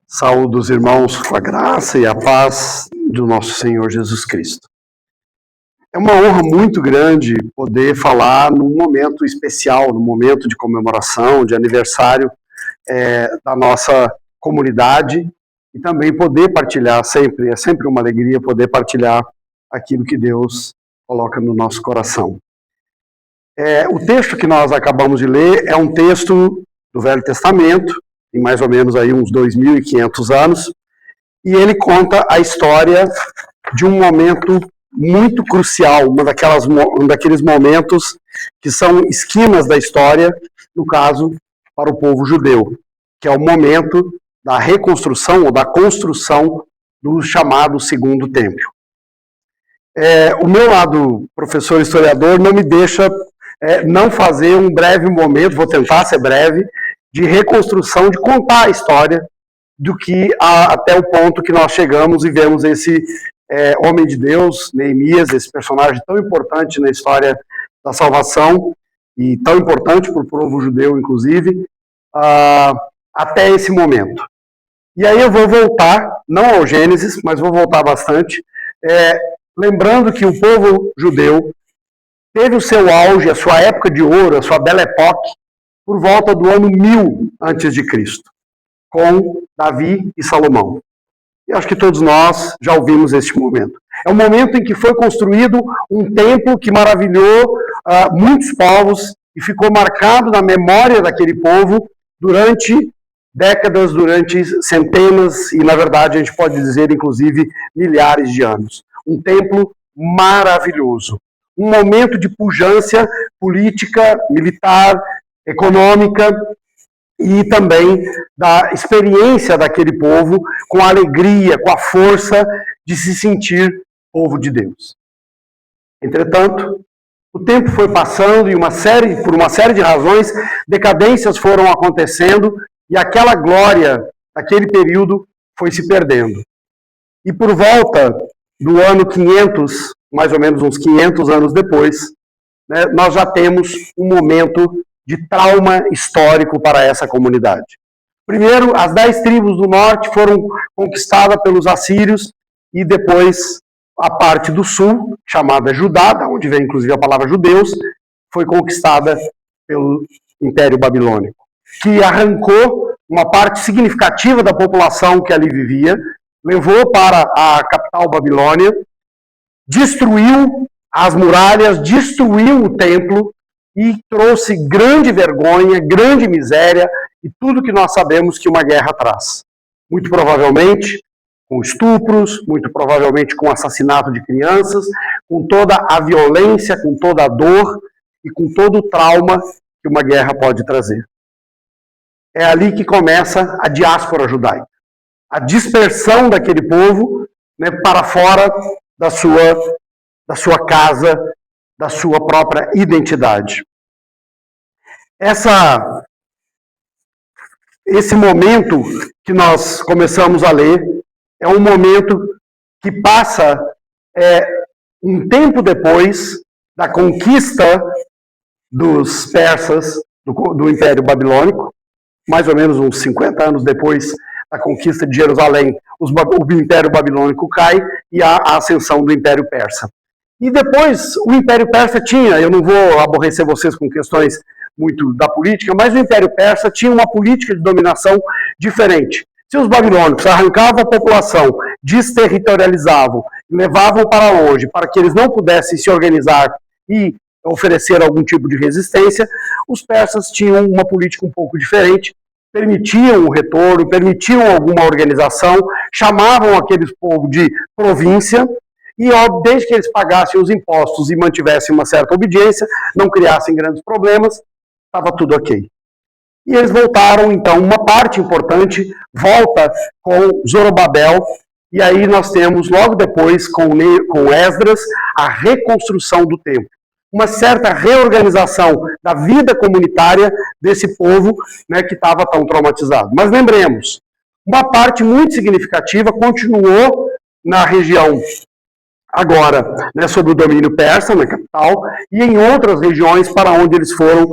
Saúdo os irmãos com a graça e a paz do nosso Senhor Jesus Cristo. É uma honra muito grande poder falar num momento especial, num momento de comemoração, de aniversário da nossa comunidade e também poder partilhar sempre, é sempre uma alegria poder partilhar aquilo que Deus coloca no nosso coração. O texto que nós acabamos de ler é um texto do Velho Testamento, tem mais ou menos aí uns 2.500 anos, e ele conta a história de um momento muito crucial, um daqueles momentos que são esquinas da história, no caso, para o povo judeu, que é o momento da reconstrução ou da construção do chamado Segundo Templo. O meu lado, professor historiador, não me deixa não fazer um breve momento, vou tentar ser breve, de reconstrução, de contar a história do que até o ponto que nós chegamos e vemos esse homem de Deus, Neemias, esse personagem tão importante na história da salvação e tão importante para o povo judeu, inclusive, até esse momento. E aí eu vou voltar, não ao Gênesis, mas vou voltar bastante, lembrando que o povo judeu teve o seu auge, a sua época de ouro, a sua belle époque, por volta do ano 1000 a.C., com Davi e Salomão. E acho que todos nós já ouvimos este momento. É um momento em que foi construído um templo que maravilhou muitos povos e ficou marcado na memória daquele povo durante décadas, durante centenas e, na verdade, a gente pode dizer, inclusive, milhares de anos. Um templo maravilhoso. Um momento de pujança política, militar, econômica e também da experiência daquele povo com a alegria, com a força de se sentir povo de Deus. Entretanto, o tempo foi passando e por uma série de razões, decadências foram acontecendo e aquela glória daquele período foi se perdendo. E por volta do ano 500, mais ou menos uns 500 anos depois, nós já temos um momento de trauma histórico para essa comunidade. Primeiro, as 10 tribos do norte foram conquistadas pelos assírios e depois a parte do sul, chamada Judá, da onde vem inclusive a palavra judeus, foi conquistada pelo Império Babilônico, que arrancou uma parte significativa da população que ali vivia, levou para a capital Babilônia, destruiu as muralhas, destruiu o templo e trouxe grande vergonha, grande miséria e tudo que nós sabemos que uma guerra traz. Muito provavelmente com estupros, muito provavelmente com assassinato de crianças, com toda a violência, com toda a dor e com todo o trauma que uma guerra pode trazer. É ali que começa a diáspora judaica, a dispersão daquele povo para fora da sua casa, da sua própria identidade. Esse momento que nós começamos a ler é um momento que passa um tempo depois da conquista dos persas, do Império Babilônico, mais ou menos uns 50 anos depois da conquista de Jerusalém, o Império Babilônico cai e há a ascensão do Império Persa. E depois o Império Persa tinha, eu não vou aborrecer vocês com questões muito da política, mas o Império Persa tinha uma política de dominação diferente. Se os babilônicos arrancavam a população, desterritorializavam, levavam para longe, para que eles não pudessem se organizar e oferecer algum tipo de resistência, os persas tinham uma política um pouco diferente, permitiam o retorno, permitiam alguma organização, chamavam aqueles povos de província, e desde que eles pagassem os impostos e mantivessem uma certa obediência, não criassem grandes problemas, estava tudo ok. E eles voltaram, então, uma parte importante volta com Zorobabel, e aí nós temos, logo depois, com Esdras, a reconstrução do templo. Uma certa reorganização da vida comunitária desse povo que estava tão traumatizado. Mas lembremos, uma parte muito significativa continuou na região agora, sob o domínio persa, na capital, e em outras regiões para onde eles foram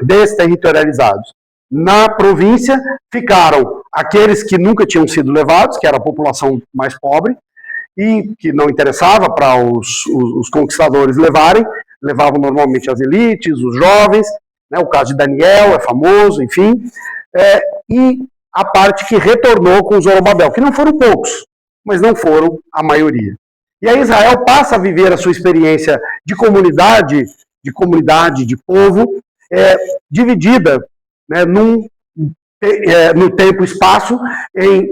desterritorializados. Na província ficaram aqueles que nunca tinham sido levados, que era a população mais pobre, e que não interessava para os conquistadores levavam normalmente as elites, os jovens, né, o caso de Daniel é famoso, enfim, e a parte que retornou com Zorobabel, que não foram poucos, mas não foram a maioria. E aí Israel passa a viver a sua experiência de comunidade, de povo, dividida, né, no tempo e espaço,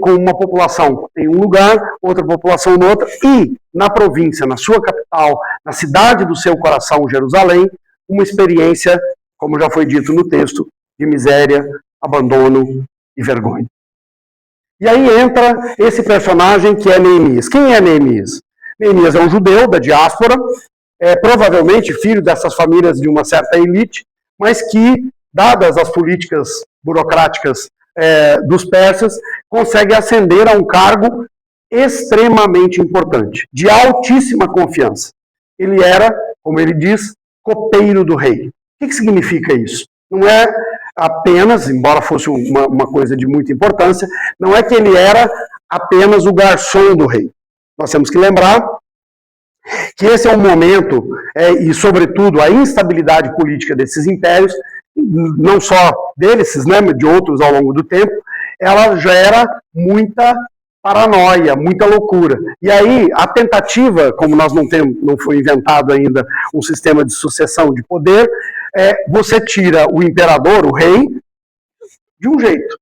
com uma população em um lugar, outra população em outra, e na província, na sua capital, na cidade do seu coração, Jerusalém, uma experiência, como já foi dito no texto, de miséria, abandono e vergonha. E aí entra esse personagem que é Neemias. Quem é Neemias? Neemias é um judeu da diáspora, provavelmente filho dessas famílias de uma certa elite, mas que, dadas as políticas burocráticas dos persas, consegue ascender a um cargo extremamente importante, de altíssima confiança. Ele era, como ele diz, copeiro do rei. O que significa isso? Não é apenas, embora fosse uma coisa de muita importância, não é que ele era apenas o garçom do rei. Nós temos que lembrar que esse é um momento, e sobretudo a instabilidade política desses impérios, não só desses, né, de outros ao longo do tempo, ela gera muita paranoia, muita loucura. E aí a tentativa, como nós não foi inventado ainda um sistema de sucessão de poder, você tira o imperador, o rei, de um jeito,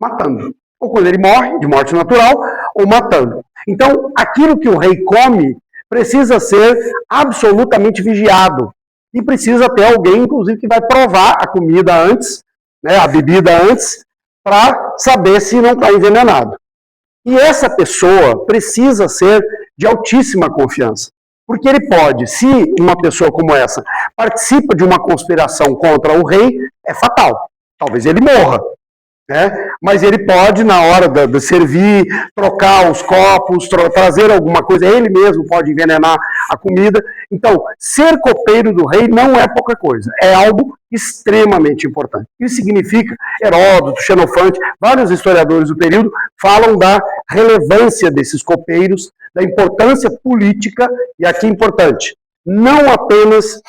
matando. Ou quando ele morre, de morte natural, ou matando. Então, aquilo que o rei come precisa ser absolutamente vigiado. E precisa ter alguém, inclusive, que vai provar a comida antes, né, a bebida antes, para saber se não está envenenado. E essa pessoa precisa ser de altíssima confiança. Porque ele pode, se uma pessoa como essa participa de uma conspiração contra o rei, é fatal. Talvez ele morra. Mas ele pode, na hora de servir, trocar os copos, trazer alguma coisa, ele mesmo pode envenenar a comida. Então, ser copeiro do rei não é pouca coisa, é algo extremamente importante. Isso significa, Heródoto, Xenofante, vários historiadores do período falam da relevância desses copeiros, da importância política, e aqui é importante, não apenas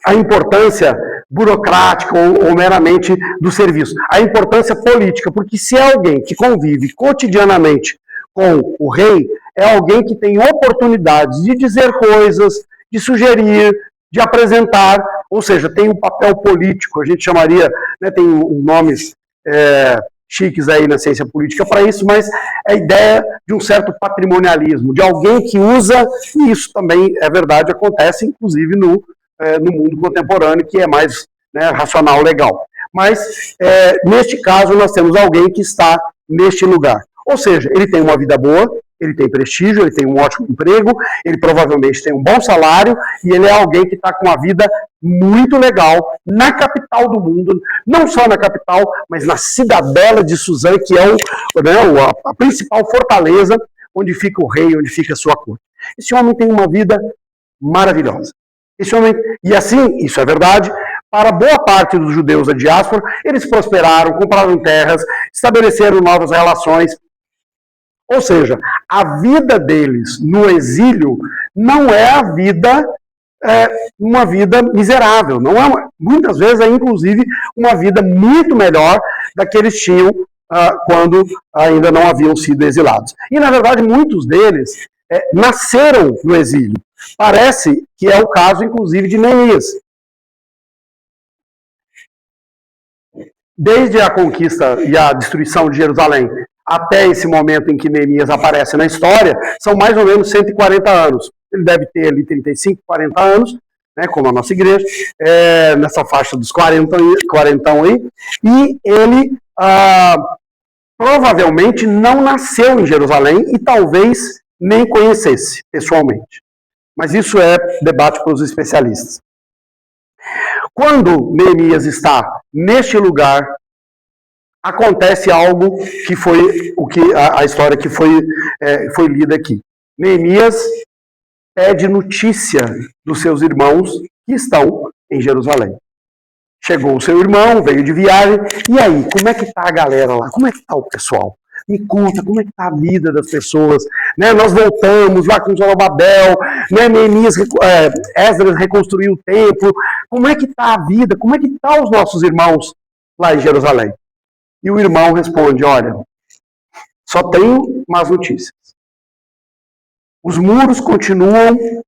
a importância burocrática ou meramente do serviço, a importância política, porque se é alguém que convive cotidianamente com o rei, é alguém que tem oportunidades de dizer coisas, de sugerir, de apresentar, ou seja, tem um papel político, a gente chamaria, né, tem nomes chiques aí na ciência política para isso, mas é a ideia de um certo patrimonialismo, de alguém que usa, e isso também é verdade, acontece inclusive no mundo contemporâneo, que é mais, né, racional, legal. Mas, neste caso, nós temos alguém que está neste lugar. Ou seja, ele tem uma vida boa, ele tem prestígio, ele tem um ótimo emprego, ele provavelmente tem um bom salário, e ele é alguém que está com uma vida muito legal na capital do mundo, não só na capital, mas na cidadela de Suzã, que é a principal fortaleza onde fica o rei, onde fica a sua corte. Esse homem tem uma vida maravilhosa. Esse homem, e assim, isso é verdade, para boa parte dos judeus da diáspora, eles prosperaram, compraram terras, estabeleceram novas relações. Ou seja, a vida deles no exílio não é a vida, uma vida miserável. Não é, muitas vezes é, inclusive, uma vida muito melhor da que eles tinham quando ainda não haviam sido exilados. E, na verdade, muitos deles nasceram no exílio. Parece que é o caso, inclusive, de Neemias. Desde a conquista e a destruição de Jerusalém até esse momento em que Neemias aparece na história, são mais ou menos 140 anos. Ele deve ter ali 35, 40 anos, né, como a nossa igreja, nessa faixa dos 40 aí, e ele provavelmente não nasceu em Jerusalém e talvez nem conhecesse pessoalmente. Mas isso é debate para os especialistas. Quando Neemias está neste lugar, acontece algo que foi a história que foi lida aqui. Neemias pede notícia dos seus irmãos que estão em Jerusalém. Chegou o seu irmão, veio de viagem, e aí, como é que tá a galera lá? Como é que tá o pessoal? Me conta, como é que tá a vida das pessoas? Né, nós voltamos lá com Zorobabel, né, Esdras reconstruiu o templo. Como é que tá a vida? Como é que tá os nossos irmãos lá em Jerusalém? E o irmão responde, olha, só tenho más notícias. Os muros continuam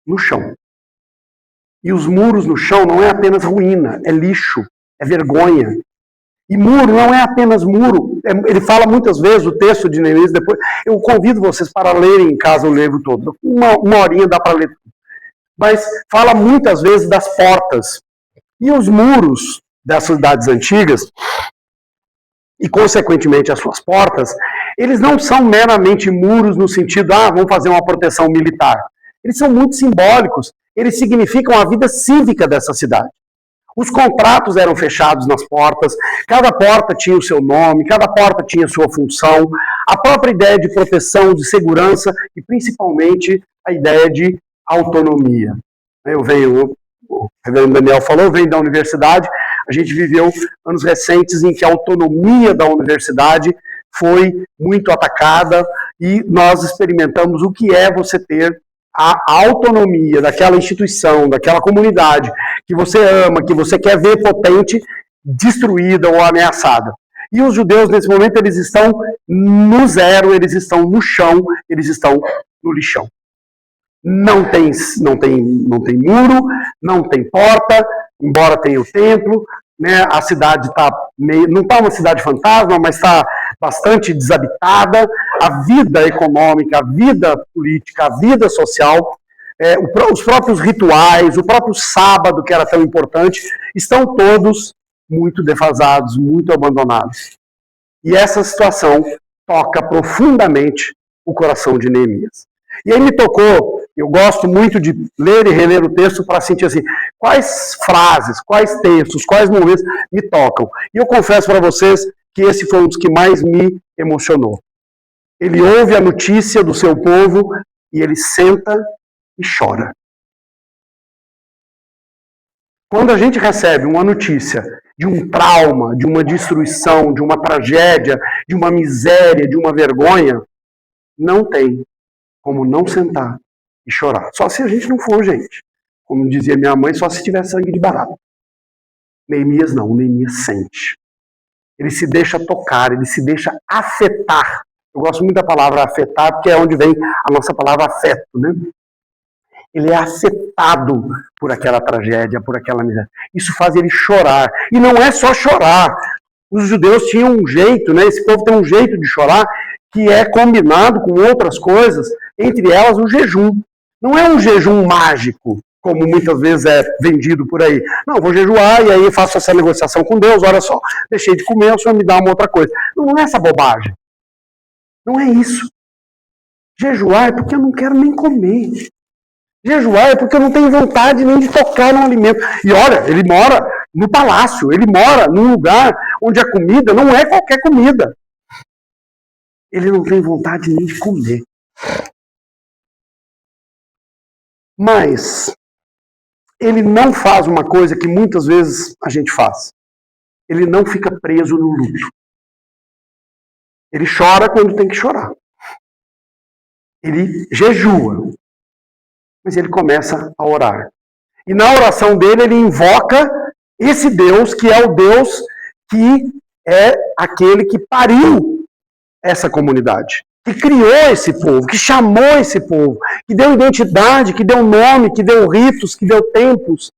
no chão. E os muros no chão não é apenas ruína, é lixo, é vergonha. E muro não é apenas muro. Ele fala muitas vezes, o texto de Neemias, depois. Eu convido vocês para lerem em casa o livro todo. Uma horinha dá para ler tudo. Mas fala muitas vezes das portas. E os muros das cidades antigas, e consequentemente as suas portas, eles não são meramente muros no sentido, vamos fazer uma proteção militar. Eles são muito simbólicos. Eles significam a vida cívica dessa cidade. Os contratos eram fechados nas portas, cada porta tinha o seu nome, cada porta tinha a sua função, a própria ideia de proteção, de segurança e principalmente a ideia de autonomia. O reverendo Daniel falou, eu venho da universidade, a gente viveu anos recentes em que a autonomia da universidade foi muito atacada e nós experimentamos o que é você ter a autonomia daquela instituição, daquela comunidade que você ama, que você quer ver potente, destruída ou ameaçada. E os judeus, nesse momento, eles estão no zero, eles estão no chão, eles estão no lixão. Não tem muro, não tem porta, embora tenha o templo, né, a cidade não está uma cidade fantasma, mas está bastante desabitada, a vida econômica, a vida política, a vida social, os próprios rituais, o próprio sábado, que era tão importante, estão todos muito defasados, muito abandonados. E essa situação toca profundamente o coração de Neemias. E aí me tocou, eu gosto muito de ler e reler o texto para sentir assim, quais frases, quais textos, quais momentos me tocam. E eu confesso para vocês que esse foi um dos que mais me emocionou. Ele ouve a notícia do seu povo e ele senta e chora. Quando a gente recebe uma notícia de um trauma, de uma destruição, de uma tragédia, de uma miséria, de uma vergonha, não tem como não sentar e chorar. Só se a gente não for, gente. Como dizia minha mãe, só se tiver sangue de barata. Neemias não, Neemias sente. Ele se deixa tocar, ele se deixa afetar. Eu gosto muito da palavra afetar, porque é onde vem a nossa palavra afeto, né? Ele é afetado por aquela tragédia, por aquela miséria. Isso faz ele chorar. E não é só chorar. Os judeus tinham um jeito, né? Esse povo tem um jeito de chorar que é combinado com outras coisas, entre elas o jejum. Não é um jejum mágico, como muitas vezes é vendido por aí. Não, vou jejuar e aí faço essa negociação com Deus, olha só, deixei de comer, o Senhor me dá uma outra coisa. Não é essa bobagem. Não é isso. Jejuar é porque eu não quero nem comer. Jejuar é porque eu não tenho vontade nem de tocar no alimento. E olha, ele mora no palácio, ele mora num lugar onde a comida não é qualquer comida. Ele não tem vontade nem de comer. Mas ele não faz uma coisa que muitas vezes a gente faz. Ele não fica preso no luto. Ele chora quando tem que chorar. Ele jejua. Mas ele começa a orar. E na oração dele ele invoca esse Deus que é o Deus que é aquele que pariu essa comunidade, que criou esse povo, que chamou esse povo, que deu identidade, que deu nome, que deu ritos, que deu tempos.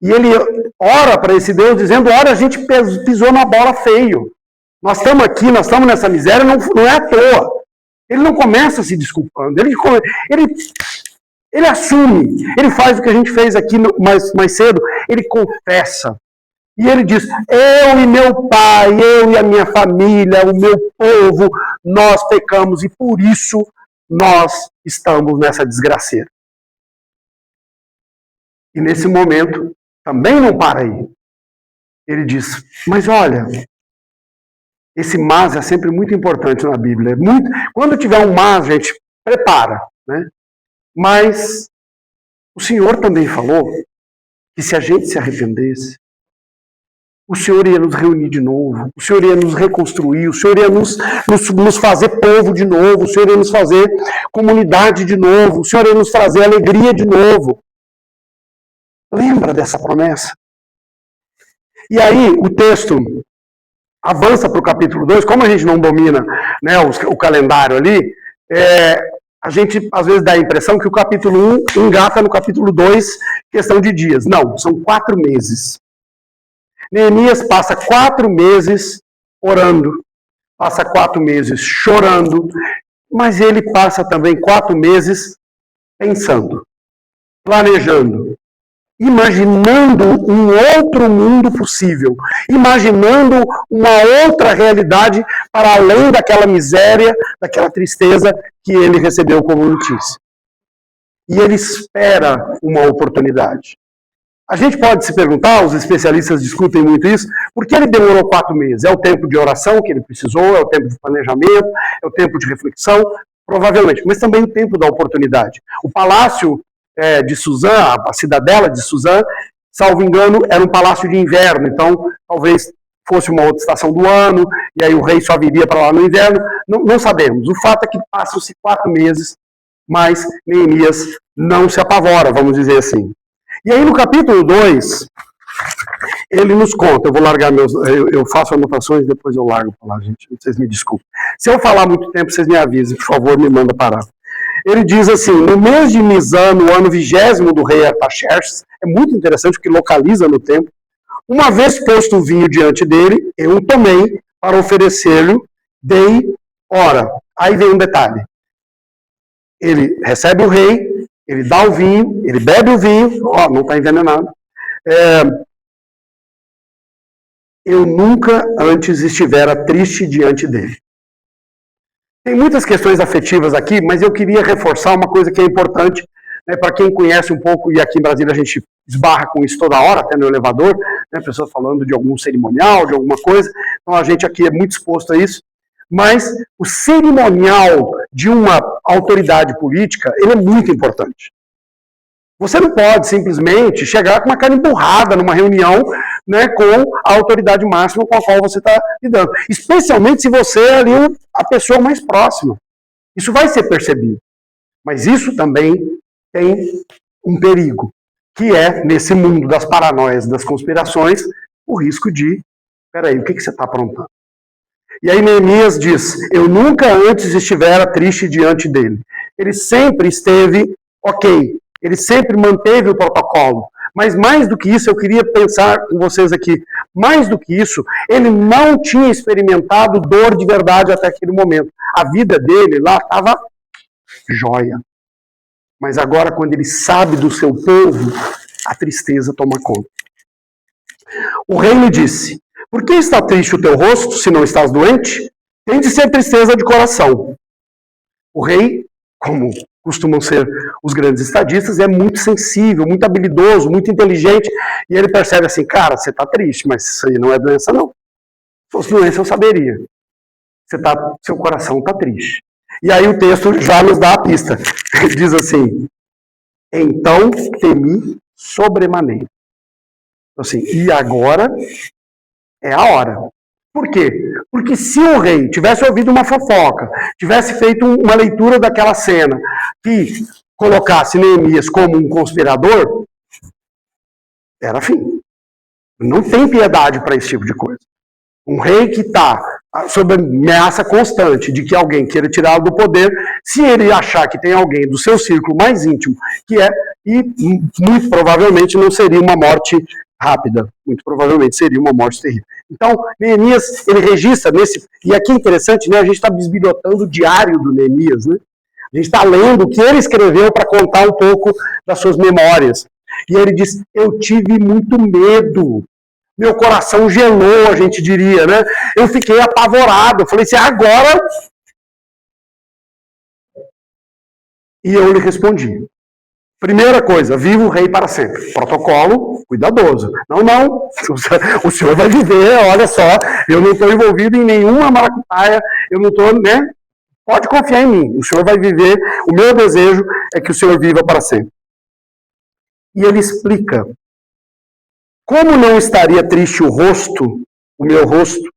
E ele ora para esse Deus dizendo, olha, a gente pisou na bola feio. Nós estamos aqui, nós estamos nessa miséria, não é à toa. Ele não começa se desculpando, ele assume, ele faz o que a gente fez aqui mais cedo, ele confessa. E ele diz, eu e meu pai, eu e a minha família, o meu povo, nós pecamos e por isso nós estamos nessa desgraceira. E nesse momento, também não para aí. Ele diz, mas olha, esse mas é sempre muito importante na Bíblia. Quando tiver um mas, gente, prepara, né? Mas o Senhor também falou que se a gente se arrependesse, o Senhor ia nos reunir de novo, o Senhor ia nos reconstruir, o Senhor ia nos fazer povo de novo, o Senhor ia nos fazer comunidade de novo, o Senhor ia nos trazer alegria de novo. Lembra dessa promessa? E aí o texto avança para o capítulo 2, como a gente não domina, né, o calendário ali, a gente às vezes dá a impressão que o capítulo 1 engata no capítulo 2, questão de dias. Não, são 4 meses. Neemias passa 4 meses orando, passa 4 meses chorando, mas ele passa também 4 meses pensando, planejando, imaginando um outro mundo possível, imaginando uma outra realidade para além daquela miséria, daquela tristeza que ele recebeu como notícia. E ele espera uma oportunidade. A gente pode se perguntar, os especialistas discutem muito isso, por que ele demorou 4 meses? É o tempo de oração que ele precisou, é o tempo de planejamento, é o tempo de reflexão, provavelmente, mas também o tempo da oportunidade. O palácio de Suzã, a cidadela de Suzã, salvo engano, era um palácio de inverno, então talvez fosse uma outra estação do ano, e aí o rei só viria para lá no inverno, não sabemos. O fato é que passam-se 4 meses, mas Neemias não se apavora, vamos dizer assim. E aí no capítulo 2, ele nos conta, eu vou largar eu faço anotações, depois eu largo para lá, gente, vocês me desculpem. Se eu falar muito tempo, vocês me avisem, por favor, me manda parar. Ele diz assim, no mês de Nisan, no ano 20º do rei Artaxerxes, é muito interessante porque localiza no tempo, uma vez posto o vinho diante dele, eu o tomei para oferecer-lhe, dei, ora, aí vem um detalhe, ele recebe o rei, ele dá o vinho, ele bebe o vinho, não está envenenado. Eu nunca antes estivera triste diante dele. Tem muitas questões afetivas aqui, mas eu queria reforçar uma coisa que é importante, né, para quem conhece um pouco, e aqui em Brasília a gente esbarra com isso toda hora, até no elevador, né, pessoas falando de algum cerimonial, de alguma coisa, então a gente aqui é muito exposto a isso. Mas o cerimonial de uma autoridade política, ele é muito importante. Você não pode simplesmente chegar com uma cara emburrada numa reunião, né, com a autoridade máxima com a qual você está lidando. Especialmente se você é ali a pessoa mais próxima. Isso vai ser percebido. Mas isso também tem um perigo, que é, nesse mundo das paranoias, das conspirações, o risco de, peraí, o que você está aprontando? E aí Neemias diz, eu nunca antes estivera triste diante dele. Ele sempre esteve ok, ele sempre manteve o protocolo. Mas mais do que isso, eu queria pensar com vocês aqui, mais do que isso, ele não tinha experimentado dor de verdade até aquele momento. A vida dele lá estava jóia. Mas agora, quando ele sabe do seu povo, a tristeza toma conta. O rei lhe disse, por que está triste o teu rosto, se não estás doente? Tem de ser tristeza de coração. O rei, como costumam ser os grandes estadistas, é muito sensível, muito habilidoso, muito inteligente, e ele percebe assim, cara, você está triste, mas isso aí não é doença não. Se fosse doença eu saberia. Seu coração está triste. E aí o texto já nos dá a pista. Diz assim, então temi sobremaneira. Assim, e agora é a hora. Por quê? Porque se o rei tivesse ouvido uma fofoca, tivesse feito uma leitura daquela cena, que colocasse Neemias como um conspirador, era fim. Não tem piedade para esse tipo de coisa. Um rei que está sob ameaça constante de que alguém queira tirá-lo do poder, se ele achar que tem alguém do seu círculo mais íntimo, que é, e muito provavelmente não seria uma morte rápida, muito provavelmente seria uma morte terrível. Então, Neemias, ele registra nesse, e aqui é interessante, né, a gente está bisbilhotando o diário do Neemias, né? A gente está lendo o que ele escreveu para contar um pouco das suas memórias. E ele diz, eu tive muito medo, meu coração gelou, a gente diria, né? Eu fiquei apavorado, eu falei assim, agora... E eu lhe respondi, primeira coisa, viva o rei para sempre. Protocolo cuidadoso. Não, o senhor vai viver, olha só, eu não estou envolvido em nenhuma maracutaia, eu não estou, né? Pode confiar em mim, o senhor vai viver, o meu desejo é que o senhor viva para sempre. E ele explica Como não estaria triste o meu rosto,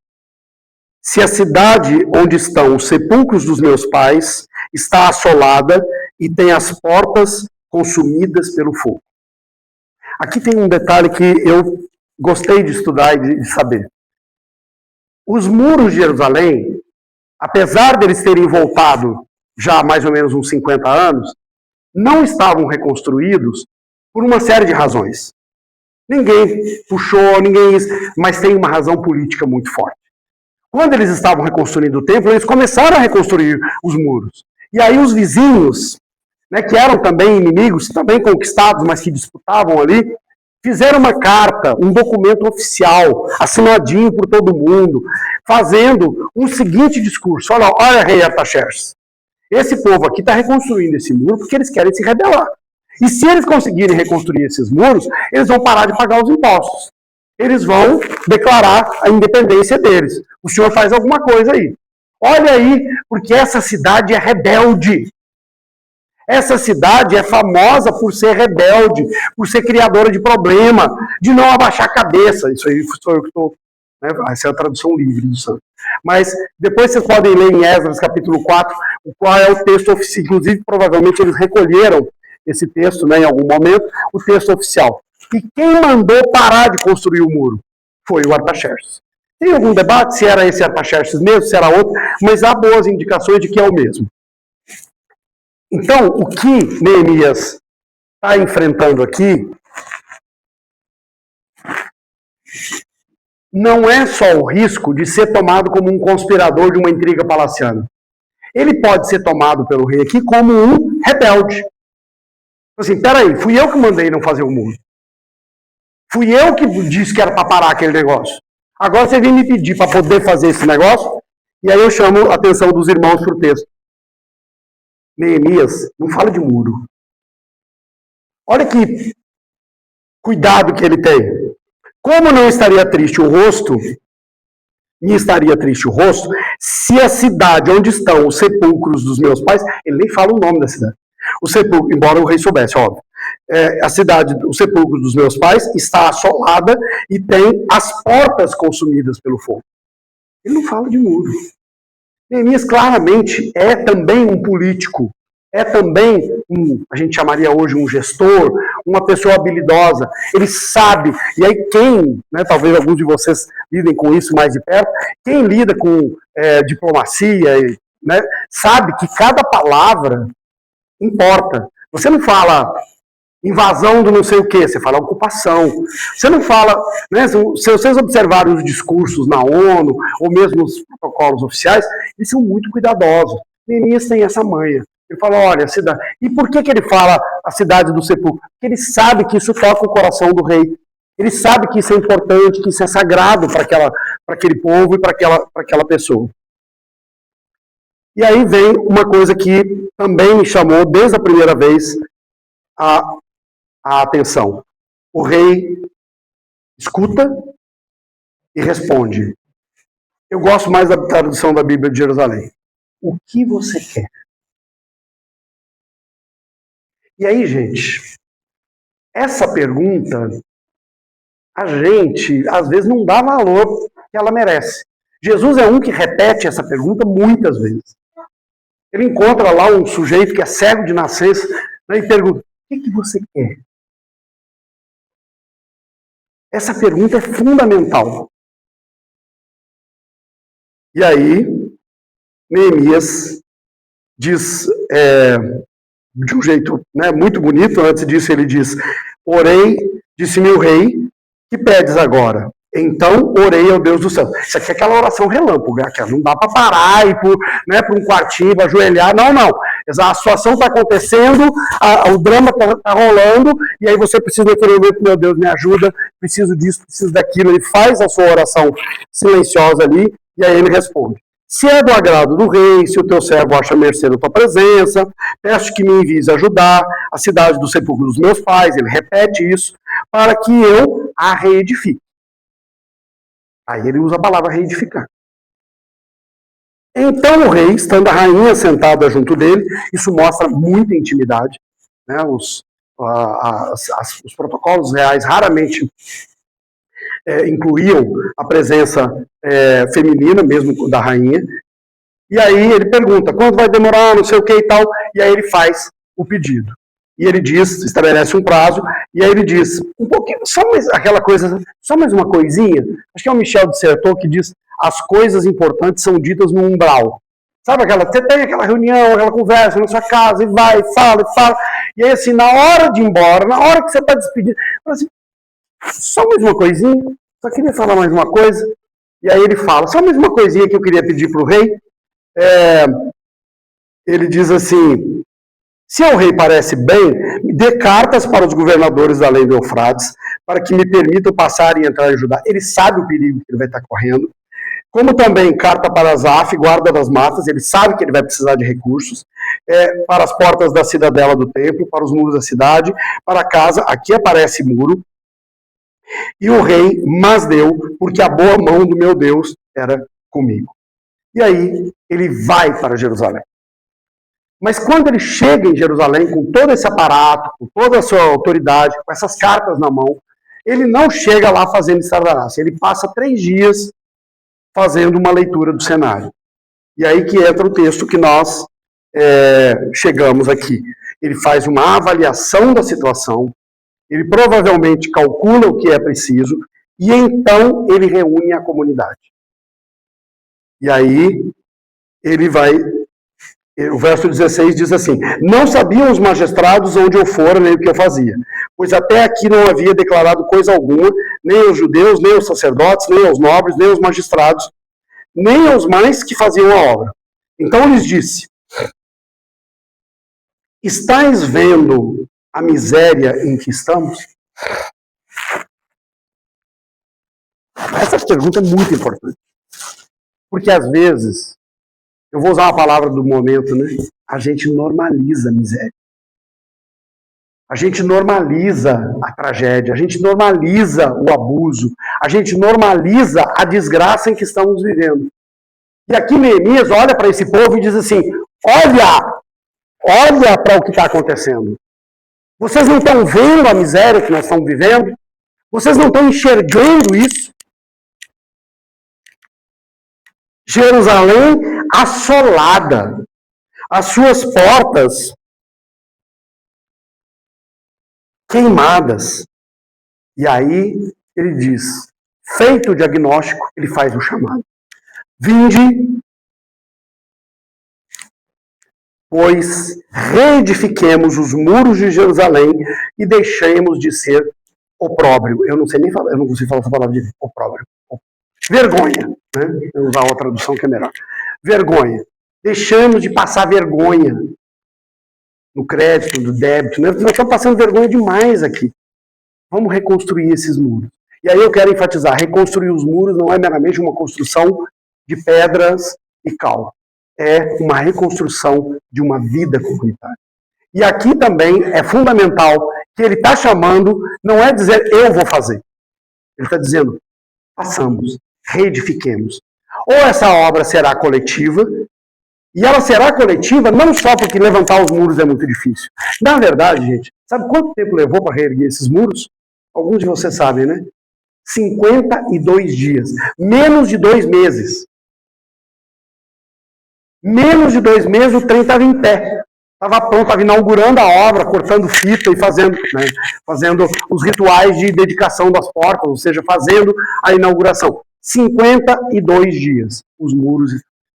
se a cidade onde estão os sepulcros dos meus pais está assolada e tem as portas consumidas pelo fogo? Aqui tem um detalhe que eu gostei de estudar e de saber. Os muros de Jerusalém, apesar deles terem voltado já há mais ou menos uns 50 anos, não estavam reconstruídos por uma série de razões. Ninguém puxou, mas tem uma razão política muito forte. Quando eles estavam reconstruindo o templo, eles começaram a reconstruir os muros. E aí os vizinhos, né, que eram também inimigos, também conquistados, mas que disputavam ali, fizeram uma carta, um documento oficial, assinadinho por todo mundo, fazendo um seguinte discurso. Olha, rei Artaxerxes, esse povo aqui está reconstruindo esse muro porque eles querem se rebelar. E se eles conseguirem reconstruir esses muros, eles vão parar de pagar os impostos. Eles vão declarar a independência deles. O senhor faz alguma coisa aí. Olha aí, porque essa cidade é rebelde. Essa cidade é famosa por ser rebelde, por ser criadora de problema, de não abaixar a cabeça. Isso aí sou eu que estou... Né? Essa é a tradução livre do santo. Mas depois vocês podem ler em Esdras, capítulo 4, qual é o texto oficial. Inclusive, provavelmente, eles recolheram esse texto, né, em algum momento, o texto oficial. E quem mandou parar de construir o muro? Foi o Artaxerxes. Tem algum debate se era esse Artaxerxes mesmo, se era outro, mas há boas indicações de que é o mesmo. Então, o que Neemias está enfrentando aqui não é só o risco de ser tomado como um conspirador de uma intriga palaciana. Ele pode ser tomado pelo rei aqui como um rebelde. Assim, peraí, fui eu que mandei não fazer o muro. Fui eu que disse que era para parar aquele negócio. Agora você vem me pedir para poder fazer esse negócio, e aí eu chamo a atenção dos irmãos para o texto. Neemias não fala de muro. Olha que cuidado que ele tem. Como não estaria triste o rosto, me estaria triste o rosto, se a cidade onde estão os sepulcros dos meus pais, ele nem fala o nome da cidade. O sepulcro, embora o rei soubesse, óbvio. A cidade, o sepulcro dos meus pais está assolada e tem as portas consumidas pelo fogo. Ele não fala de muro. Neemias claramente é também um político, é também a gente chamaria hoje um gestor, uma pessoa habilidosa. Ele sabe, e aí quem, né, talvez alguns de vocês lidem com isso mais de perto, quem lida com diplomacia, né, sabe que cada palavra importa. Você não fala invasão do não sei o quê, você fala ocupação. Você não fala, né, se vocês observarem os discursos na ONU, ou mesmo os protocolos oficiais, eles são muito cuidadosos. Neemias tem essa manha. Ele fala, olha, a cidade... E por que ele fala a cidade do sepulcro? Porque ele sabe que isso toca o coração do rei. Ele sabe que isso é importante, que isso é sagrado para aquele povo e para aquela pessoa. E aí vem uma coisa que também me chamou, desde a primeira vez, a atenção. O rei escuta e responde. Eu gosto mais da tradução da Bíblia de Jerusalém. O que você quer? E aí, gente, essa pergunta, a gente, às vezes, não dá valor que ela merece. Jesus é um que repete essa pergunta muitas vezes. Ele encontra lá um sujeito que é cego de nascença, né, e pergunta, o que você quer? Essa pergunta é fundamental. E aí, Neemias diz, de um jeito, né, muito bonito, antes disso ele diz, orei, disse-me o rei, que pedes agora? Então, orei ao Deus do céu. Isso aqui é aquela oração relâmpago, não dá para parar e ir para um quartinho, para ajoelhar, não. A situação está acontecendo, o drama está rolando, e aí você precisa naquele momento, meu Deus, me ajuda, preciso disso, preciso daquilo. Ele faz a sua oração silenciosa ali, e aí ele responde. Se é do agrado do rei, se o teu servo acha mercê da tua presença, peço que me envies ajudar a cidade do sepulcro dos meus pais, ele repete isso, para que eu a reedifique. Aí ele usa a palavra reedificar. Então o rei, estando a rainha sentada junto dele, isso mostra muita intimidade, né? Os protocolos reais raramente incluíam a presença feminina, mesmo da rainha. E aí ele pergunta, quanto vai demorar, não sei o que e tal, e aí ele faz o pedido. E ele diz, estabelece um prazo, e aí ele diz, um pouquinho, só mais aquela coisa, só mais uma coisinha, acho que é o Michel de Certeau que diz, as coisas importantes são ditas no umbral. Sabe você tem aquela reunião, aquela conversa na sua casa, e vai, fala, e aí assim, na hora de ir embora, na hora que você está despedindo, assim, só mais uma coisinha, só queria falar mais uma coisa, e aí ele fala, só mais uma coisinha que eu queria pedir para o rei, ele diz assim, se ao rei parece bem, dê cartas para os governadores da além do Eufrates, para que me permitam passar e entrar em Judá. Ele sabe o perigo que ele vai estar correndo, como também carta para Asaf, guarda das matas, ele sabe que ele vai precisar de recursos, para as portas da cidadela do templo, para os muros da cidade, para a casa, aqui aparece muro, e o rei mas deu, porque a boa mão do meu Deus era comigo. E aí ele vai para Jerusalém. Mas quando ele chega em Jerusalém com todo esse aparato, com toda a sua autoridade, com essas cartas na mão, ele não chega lá fazendo estardalhaço. Ele passa 3 dias fazendo uma leitura do cenário. E aí que entra o texto que nós chegamos aqui. Ele faz uma avaliação da situação, ele provavelmente calcula o que é preciso, e então ele reúne a comunidade. E aí ele vai... O verso 16 diz assim, não sabiam os magistrados onde eu fora, nem o que eu fazia, pois até aqui não havia declarado coisa alguma, nem aos judeus, nem aos sacerdotes, nem aos nobres, nem aos magistrados, nem aos mais que faziam a obra. Então lhes disse, estáis vendo a miséria em que estamos? Essa pergunta é muito importante, porque às vezes, eu vou usar uma palavra do momento, né? A gente normaliza a miséria. A gente normaliza a tragédia, a gente normaliza o abuso, a gente normaliza a desgraça em que estamos vivendo. E aqui Neemias olha para esse povo e diz assim, olha para o que está acontecendo. Vocês não estão vendo a miséria que nós estamos vivendo? Vocês não estão enxergando isso? Jerusalém assolada, as suas portas queimadas. E aí ele diz, feito o diagnóstico, ele faz o chamado. Vinde, pois reedifiquemos os muros de Jerusalém e deixemos de ser opróbrio. Eu não sei nem falar, eu não consigo falar essa palavra de opróbrio. Vergonha, né? Eu vou usar outra tradução que é melhor. Vergonha. Deixamos de passar vergonha no crédito, no débito. Nós estamos passando vergonha demais aqui. Vamos reconstruir esses muros. E aí eu quero enfatizar, reconstruir os muros não é meramente uma construção de pedras e cal. É uma reconstrução de uma vida comunitária. E aqui também é fundamental que ele está chamando, não é dizer eu vou fazer. Ele está dizendo, façamos, reedifiquemos. Ou essa obra será coletiva, e ela será coletiva não só porque levantar os muros é muito difícil. Na verdade, gente, sabe quanto tempo levou para reerguer esses muros? Alguns de vocês sabem, né? 52 dias. Menos de 2 meses. Menos de 2 meses o trem estava em pé. Estava pronto, estava inaugurando a obra, cortando fita e fazendo os rituais de dedicação das portas, ou seja, fazendo a inauguração. 52 dias, os muros.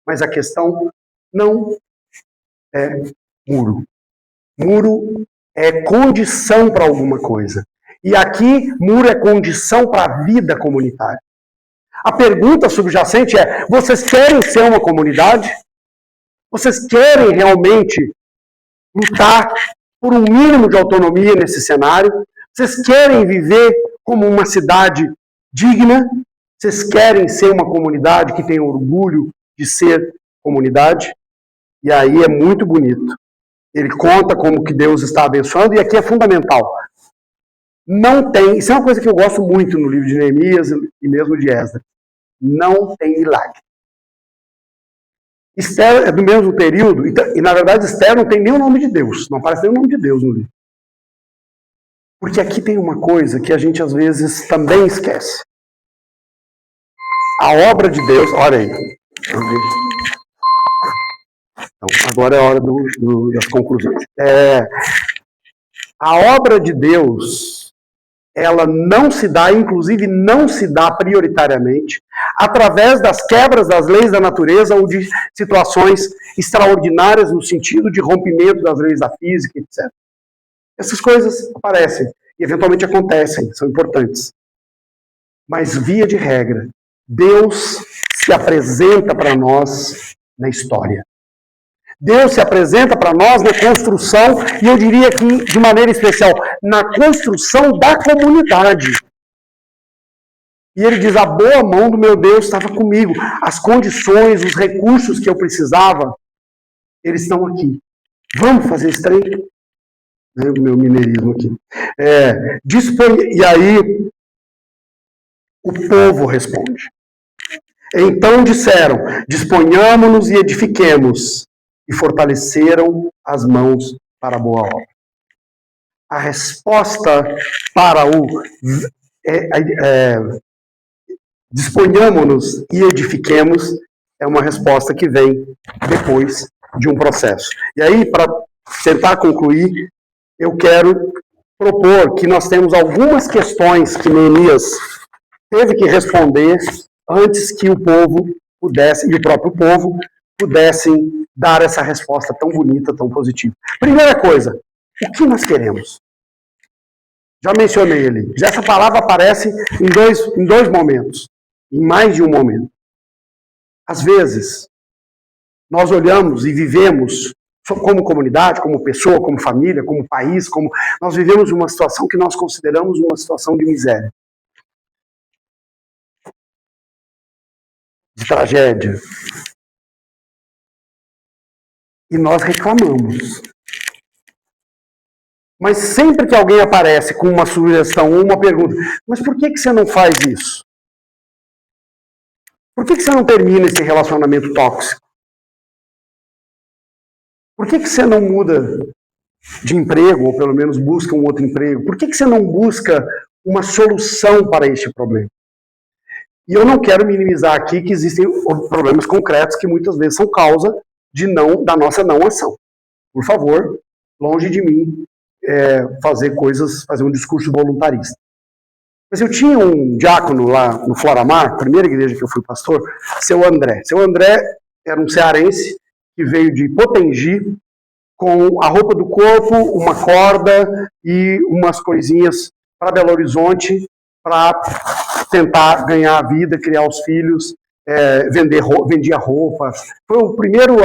Mas a questão não é muro. Muro é condição para alguma coisa. E aqui, muro é condição para a vida comunitária. A pergunta subjacente é, vocês querem ser uma comunidade? Vocês querem realmente lutar por um mínimo de autonomia nesse cenário? Vocês querem viver como uma cidade digna? Vocês querem ser uma comunidade que tem orgulho de ser comunidade? E aí é muito bonito. Ele conta como que Deus está abençoando, e aqui é fundamental. Não tem, isso é uma coisa que eu gosto muito no livro de Neemias e mesmo de Esdras. Não tem milagre. Esther é do mesmo período, e na verdade Esther não tem nem o nome de Deus, não aparece nem o nome de Deus no livro. Porque aqui tem uma coisa que a gente às vezes também esquece. A obra de Deus, olha aí. Então, agora é a hora das conclusões. A obra de Deus, ela não se dá, inclusive não se dá prioritariamente, através das quebras das leis da natureza ou de situações extraordinárias no sentido de rompimento das leis da física, etc. Essas coisas aparecem e eventualmente acontecem, são importantes. Mas, via de regra, Deus se apresenta para nós na história. Deus se apresenta para nós na construção, e eu diria que, de maneira especial, na construção da comunidade. E ele diz, a boa mão do meu Deus estava comigo. As condições, os recursos que eu precisava, eles estão aqui. Vamos fazer esse trem? O meu mineirismo aqui. E aí, o povo responde. Então disseram, disponhamos-nos e edifiquemos. E fortaleceram as mãos para a boa obra. A resposta para o disponhamos-nos e edifiquemos é uma resposta que vem depois de um processo. E aí, para tentar concluir, eu quero propor que nós temos algumas questões que Neemias teve que responder antes que o povo pudesse, e o próprio povo, pudessem dar essa resposta tão bonita, tão positiva. Primeira coisa, o que nós queremos? Já mencionei ali. Essa palavra aparece em dois momentos, em mais de um momento. Às vezes, nós olhamos e vivemos como comunidade, como pessoa, como família, como país, nós vivemos uma situação que nós consideramos uma situação de miséria, de tragédia. E nós reclamamos. Mas sempre que alguém aparece com uma sugestão ou uma pergunta, mas por que você não faz isso? Por que você não termina esse relacionamento tóxico? Por que você não muda de emprego, ou pelo menos busca um outro emprego? Por que você não busca uma solução para este problema? E eu não quero minimizar aqui que existem problemas concretos que muitas vezes são causa da nossa não ação. Por favor, longe de mim fazer um discurso voluntarista. Mas eu tinha um diácono lá no Floramar, primeira igreja que eu fui pastor, seu André. Seu André era um cearense que veio de Potengi com a roupa do corpo, uma corda e umas coisinhas para Belo Horizonte para tentar ganhar a vida, criar os filhos, vendia roupas. Foi o primeiro,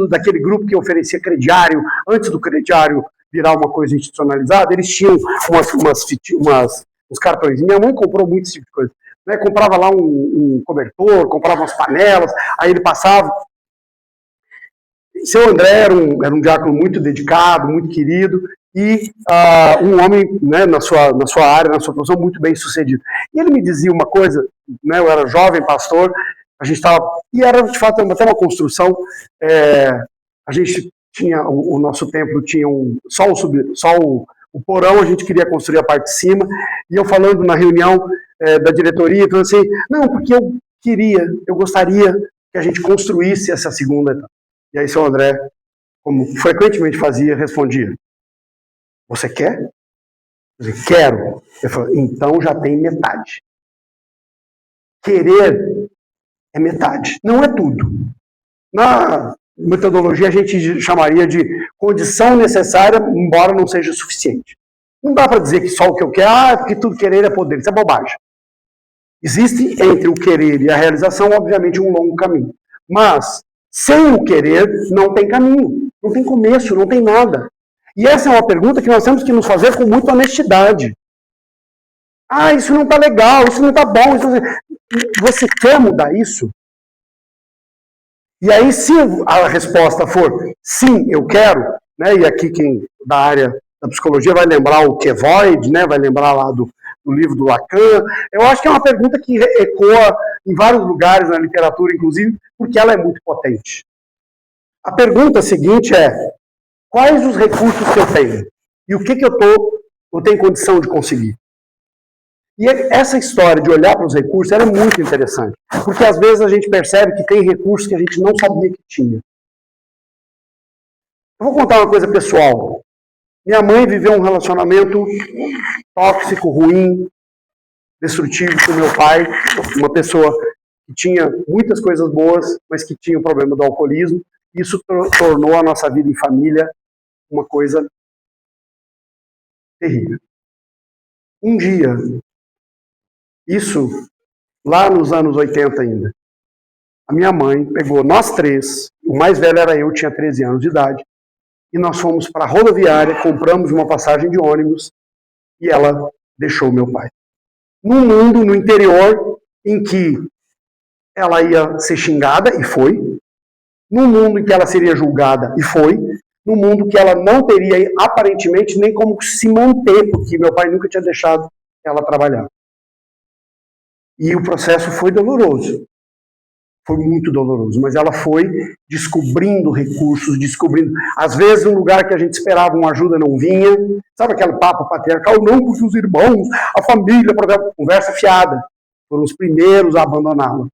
daquele grupo que oferecia crediário. Antes do crediário virar uma coisa institucionalizada, eles tinham uns cartões. Minha mãe comprou muito esse tipo de coisa. Né? Comprava lá um cobertor, comprava umas panelas, aí ele passava. Seu André era um diácono muito dedicado, muito querido, e um homem, né, na sua área, na sua profissão, muito bem sucedido. E ele me dizia uma coisa, né, eu era jovem pastor, a gente estava, e era de fato até uma construção, a gente tinha, o nosso templo tinha só o porão, a gente queria construir a parte de cima, e eu falando na reunião da diretoria, falando assim, não, porque eu gostaria que a gente construísse essa segunda etapa. E aí seu André, como frequentemente fazia, respondia, você quer? Eu disse, quero. Ele falou, então já tem metade. Querer é metade, não é tudo. Na metodologia a gente chamaria de condição necessária, embora não seja suficiente. Não dá para dizer que só o que eu quero, porque tudo querer é poder, isso é bobagem. Existe entre o querer e a realização, obviamente, um longo caminho. Mas, sem o querer, não tem caminho, não tem começo, não tem nada. E essa é uma pergunta que nós temos que nos fazer com muita honestidade. Isso não está legal, isso não está bom. Você quer mudar isso? E aí, se a resposta for sim, eu quero, né, e aqui quem da área da psicologia vai lembrar o Kevoid, né, vai lembrar lá do livro do Lacan, eu acho que é uma pergunta que ecoa em vários lugares na literatura, inclusive, porque ela é muito potente. A pergunta seguinte é, quais os recursos que eu tenho? E o que eu tenho condição de conseguir? E essa história de olhar para os recursos era muito interessante, porque às vezes a gente percebe que tem recursos que a gente não sabia que tinha. Eu vou contar uma coisa pessoal. Minha mãe viveu um relacionamento tóxico, ruim, destrutivo com meu pai, uma pessoa que tinha muitas coisas boas, mas que tinha o problema do alcoolismo. Isso tornou a nossa vida em família uma coisa terrível. Um dia, isso lá nos anos 80 ainda, a minha mãe pegou nós três, o mais velho era eu, tinha 13 anos de idade, e nós fomos para a rodoviária, compramos uma passagem de ônibus e ela deixou meu pai. Num mundo, no interior, em que ela ia ser xingada, e foi. Num mundo em que ela seria julgada, e foi. Num mundo que ela não teria, aparentemente, nem como se manter, porque meu pai nunca tinha deixado ela trabalhar. E o processo foi doloroso. Foi muito doloroso, mas ela foi descobrindo recursos, descobrindo. Às vezes, um lugar que a gente esperava uma ajuda não vinha. Sabe aquele papo patriarcal? Não, porque os irmãos, a família, conversa fiada. Foram os primeiros a abandoná-la.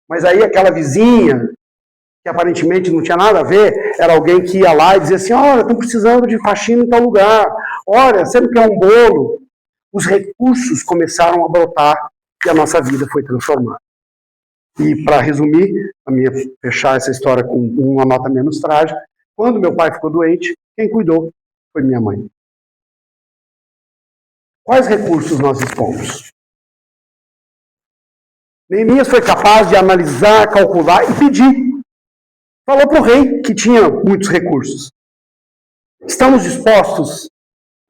Mas aí aquela vizinha, que aparentemente não tinha nada a ver, era alguém que ia lá e dizia assim, olha, estão precisando de faxina em tal lugar. Olha, você não quer um bolo? Os recursos começaram a brotar e a nossa vida foi transformada. E, para resumir, fechar essa história com uma nota menos trágica, quando meu pai ficou doente, quem cuidou foi minha mãe. Quais recursos nós dispomos? Neemias foi capaz de analisar, calcular e pedir. Falou para o rei que tinha muitos recursos. Estamos dispostos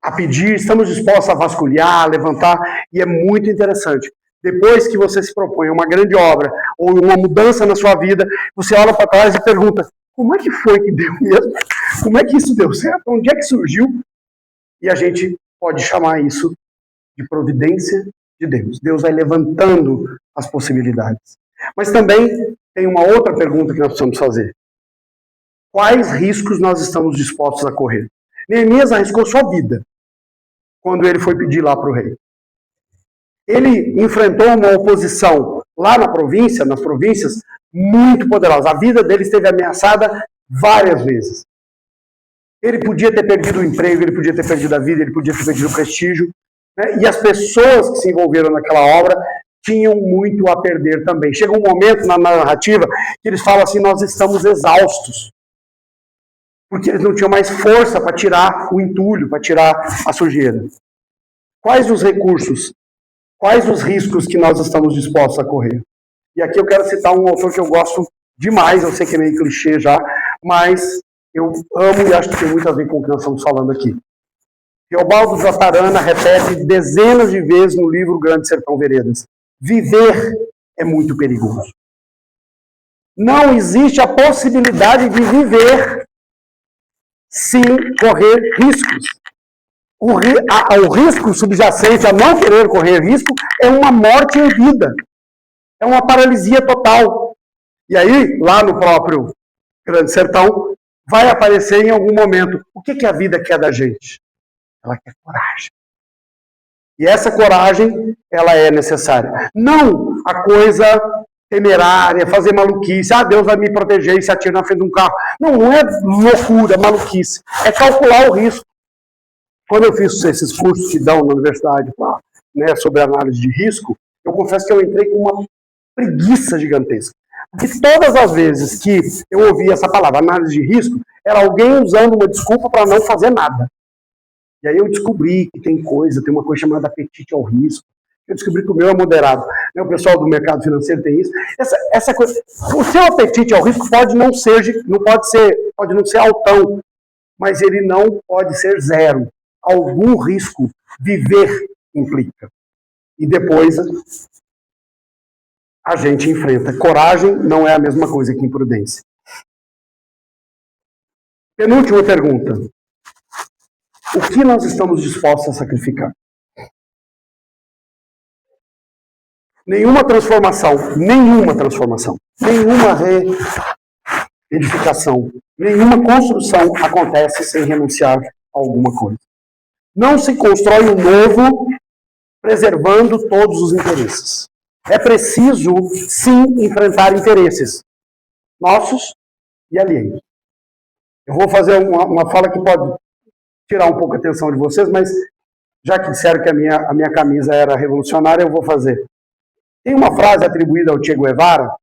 a pedir, estamos dispostos a vasculhar, a levantar, e é muito interessante. Depois que você se propõe a uma grande obra ou uma mudança na sua vida, você olha para trás e pergunta, como é que foi que deu mesmo? Como é que isso deu certo? Onde é que surgiu? E a gente pode chamar isso de providência de Deus. Deus vai levantando as possibilidades. Mas também tem uma outra pergunta que nós precisamos fazer. Quais riscos nós estamos dispostos a correr? Neemias arriscou sua vida quando ele foi pedir lá para o rei. Ele enfrentou uma oposição lá na província, nas províncias, muito poderosa. A vida dele esteve ameaçada várias vezes. Ele podia ter perdido o emprego, ele podia ter perdido a vida, ele podia ter perdido o prestígio. Né? E as pessoas que se envolveram naquela obra tinham muito a perder também. Chega um momento na narrativa que eles falam assim, nós estamos exaustos. Porque eles não tinham mais força para tirar o entulho, para tirar a sujeira. Quais os recursos? Quais os riscos que nós estamos dispostos a correr? E aqui eu quero citar um autor que eu gosto demais, eu sei que é meio clichê já, mas eu amo e acho que tem muito a ver com o que nós estamos falando aqui. Teobaldo J. Arana repete dezenas de vezes no livro Grande Sertão Veredas. Viver é muito perigoso. Não existe a possibilidade de viver sem correr riscos. O risco subjacente a não querer correr risco é uma morte em vida. É uma paralisia total. E aí, lá no próprio Grande Sertão, vai aparecer em algum momento. O que a vida quer da gente? Ela quer coragem. E essa coragem, ela é necessária. Não a coisa temerária, fazer maluquice. Ah, Deus vai me proteger e se atira na frente de um carro. Não, não é loucura, maluquice. É calcular o risco. Quando eu fiz esses cursos que dão na universidade, né, sobre análise de risco, eu confesso que eu entrei com uma preguiça gigantesca. Porque todas as vezes que eu ouvi essa palavra, análise de risco, era alguém usando uma desculpa para não fazer nada. E aí eu descobri que tem uma coisa chamada apetite ao risco. Eu descobri que o meu é moderado. O pessoal do mercado financeiro tem isso. Essa coisa, o seu apetite ao risco pode não ser altão, mas ele não pode ser zero. Algum risco viver implica. E depois a gente enfrenta. Coragem não é a mesma coisa que imprudência. Penúltima pergunta. O que nós estamos dispostos a sacrificar? Nenhuma transformação, nenhuma reedificação, nenhuma construção acontece sem renunciar a alguma coisa. Não se constrói o novo preservando todos os interesses. É preciso, sim, enfrentar interesses nossos e alheios. Eu vou fazer uma fala que pode tirar um pouco a atenção de vocês, mas já que disseram que a minha camisa era revolucionária, eu vou fazer. Tem uma frase atribuída ao Che Guevara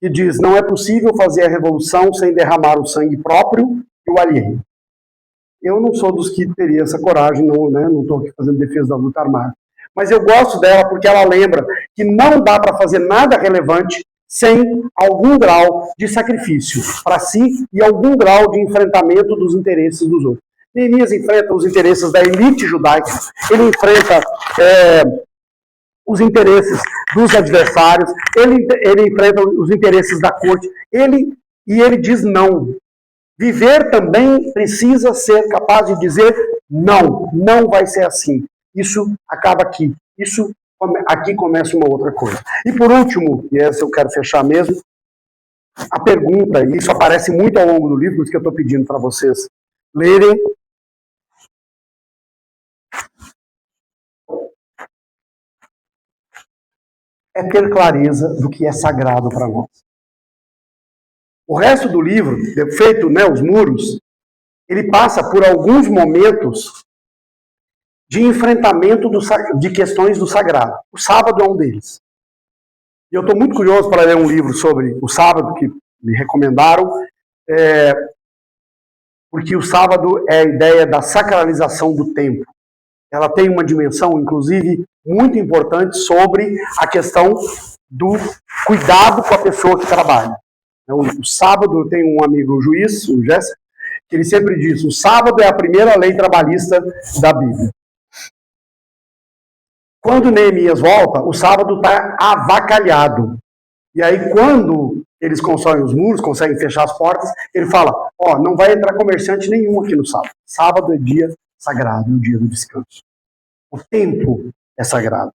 que diz: não é possível fazer a revolução sem derramar o sangue próprio e o alheio. Eu não sou dos que teria essa coragem, não estou aqui fazendo defesa da luta armada. Mas eu gosto dela porque ela lembra que não dá para fazer nada relevante sem algum grau de sacrifício para si e algum grau de enfrentamento dos interesses dos outros. Neemias enfrenta os interesses da elite judaica, ele enfrenta os interesses dos adversários, ele enfrenta os interesses da corte, e ele diz não. Viver também precisa ser capaz de dizer não, não vai ser assim. Isso acaba aqui. Aqui começa uma outra coisa. E por último, e essa eu quero fechar mesmo, a pergunta, e isso aparece muito ao longo do livro, por isso que eu estou pedindo para vocês lerem. É ter clareza do que é sagrado para nós. O resto do livro, feito, os muros, ele passa por alguns momentos de enfrentamento de questões do sagrado. O sábado é um deles. E eu estou muito curioso para ler um livro sobre o sábado, que me recomendaram, porque o sábado é a ideia da sacralização do tempo. Ela tem uma dimensão, inclusive, muito importante sobre a questão do cuidado com a pessoa que trabalha. O sábado, eu tenho um amigo juiz, o Jéssica, que ele sempre diz: o sábado é a primeira lei trabalhista da Bíblia. Quando Neemias volta, o sábado está avacalhado. E aí, quando eles constroem os muros, conseguem fechar as portas, ele fala: não vai entrar comerciante nenhum aqui no sábado. Sábado é dia sagrado, o dia do descanso. O tempo é sagrado.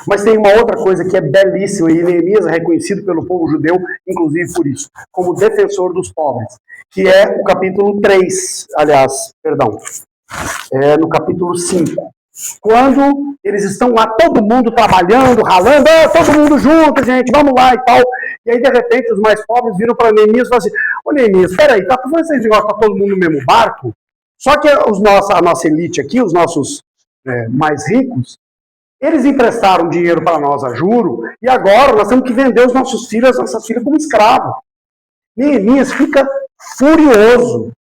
Mas tem uma outra coisa que é belíssima, e Neemias é reconhecido pelo povo judeu, inclusive por isso, como defensor dos pobres, que é o capítulo 3, no capítulo 5. Quando eles estão lá, todo mundo trabalhando, ralando, todo mundo junto, gente, vamos lá e tal. E aí, de repente, os mais pobres viram para Neemias e falaram assim: ô Neemias, peraí, tá fazendo esse negócio, tá todo mundo no mesmo barco? Só que a nossa elite aqui, os nossos mais ricos, eles emprestaram dinheiro para nós a juro, e agora nós temos que vender os nossos filhos, as nossas filhas como escravo. Neemias fica furioso,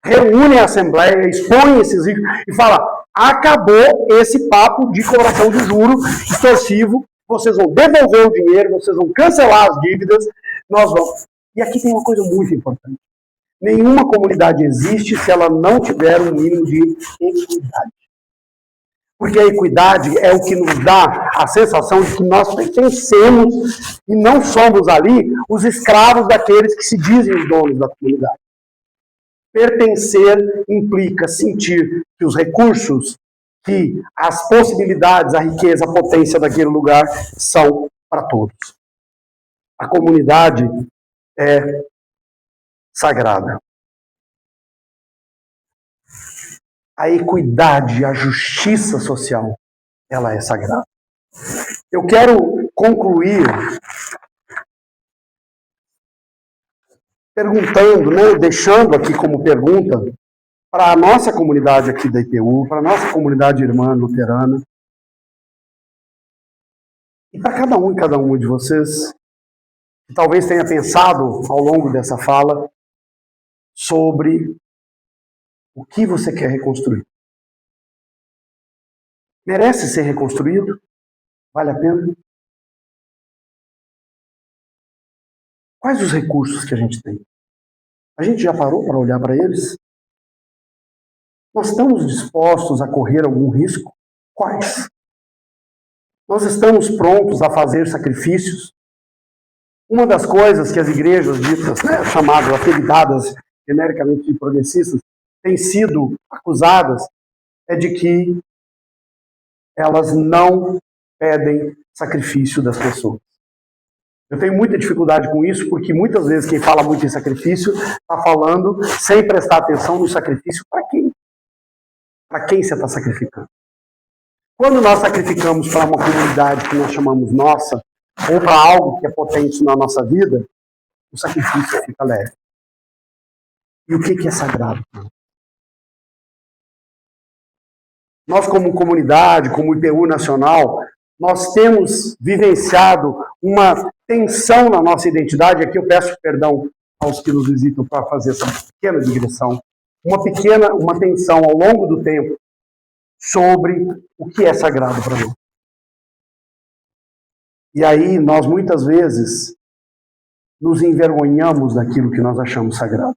reúne a assembleia, expõe esses ricos e fala: acabou esse papo de cobração de juro extorsivo, vocês vão devolver o dinheiro, vocês vão cancelar as dívidas, nós vamos. E aqui tem uma coisa muito importante. Nenhuma comunidade existe se ela não tiver um mínimo de equidade. Porque a equidade é o que nos dá a sensação de que nós pertencemos e não somos ali os escravos daqueles que se dizem os donos da comunidade. Pertencer implica sentir que os recursos, que as possibilidades, a riqueza, a potência daquele lugar são para todos. A comunidade é sagrada. A equidade, a justiça social, ela é sagrada. Eu quero concluir perguntando, deixando aqui como pergunta para a nossa comunidade aqui da IPU, para a nossa comunidade irmã luterana, e para cada um e cada uma de vocês, que talvez tenha pensado ao longo dessa fala sobre o que você quer reconstruir. Merece ser reconstruído? Vale a pena? Quais os recursos que a gente tem? A gente já parou para olhar para eles? Nós estamos dispostos a correr algum risco? Quais? Nós estamos prontos a fazer sacrifícios? Uma das coisas que as igrejas ditas, chamadas, apelidadas genericamente de progressistas, têm sido acusadas é de que elas não pedem sacrifício das pessoas. Eu tenho muita dificuldade com isso, porque muitas vezes quem fala muito em sacrifício está falando sem prestar atenção no sacrifício para quem? Para quem você está sacrificando? Quando nós sacrificamos para uma comunidade que nós chamamos nossa, ou para algo que é potente na nossa vida, o sacrifício fica leve. E o que é sagrado? Nós, como comunidade, como IPU Nacional, nós temos vivenciado uma tensão na nossa identidade. Aqui eu peço perdão aos que nos visitam para fazer essa pequena digressão. Uma tensão ao longo do tempo sobre o que é sagrado para nós. E aí nós muitas vezes nos envergonhamos daquilo que nós achamos sagrado.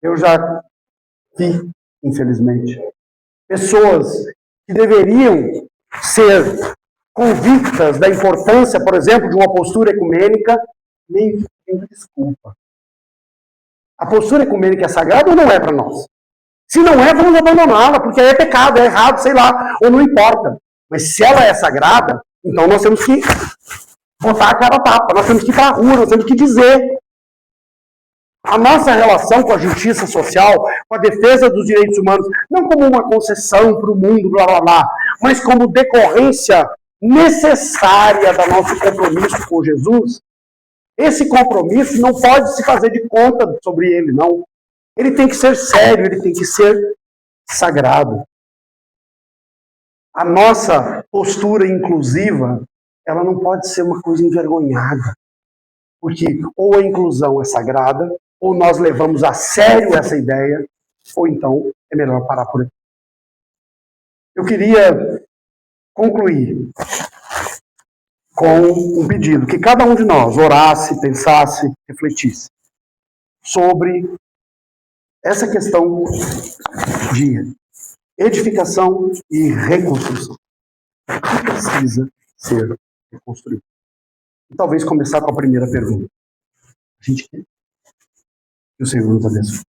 Eu já vi, infelizmente, pessoas que deveriam ser convictas da importância, por exemplo, de uma postura ecumênica, nem pedindo desculpa. A postura ecumênica é sagrada ou não é para nós? Se não é, vamos abandoná-la, porque aí é pecado, é errado, sei lá, ou não importa. Mas se ela é sagrada, então nós temos que botar a cara a tapa, nós temos que ir para a rua, nós temos que dizer. A nossa relação com a justiça social, com a defesa dos direitos humanos, não como uma concessão para o mundo, blá blá blá, mas como decorrência necessária do nosso compromisso com Jesus, esse compromisso não pode se fazer de conta sobre ele, não. Ele tem que ser sério, ele tem que ser sagrado. A nossa postura inclusiva, ela não pode ser uma coisa envergonhada. Porque ou a inclusão é sagrada, ou nós levamos a sério essa ideia, ou então é melhor parar por aqui. Eu queria concluir com um pedido, que cada um de nós orasse, pensasse, refletisse sobre essa questão de edificação e reconstrução. O que precisa ser reconstruído? E talvez começar com a primeira pergunta. A gente quer? Que o Senhor nos abençoe.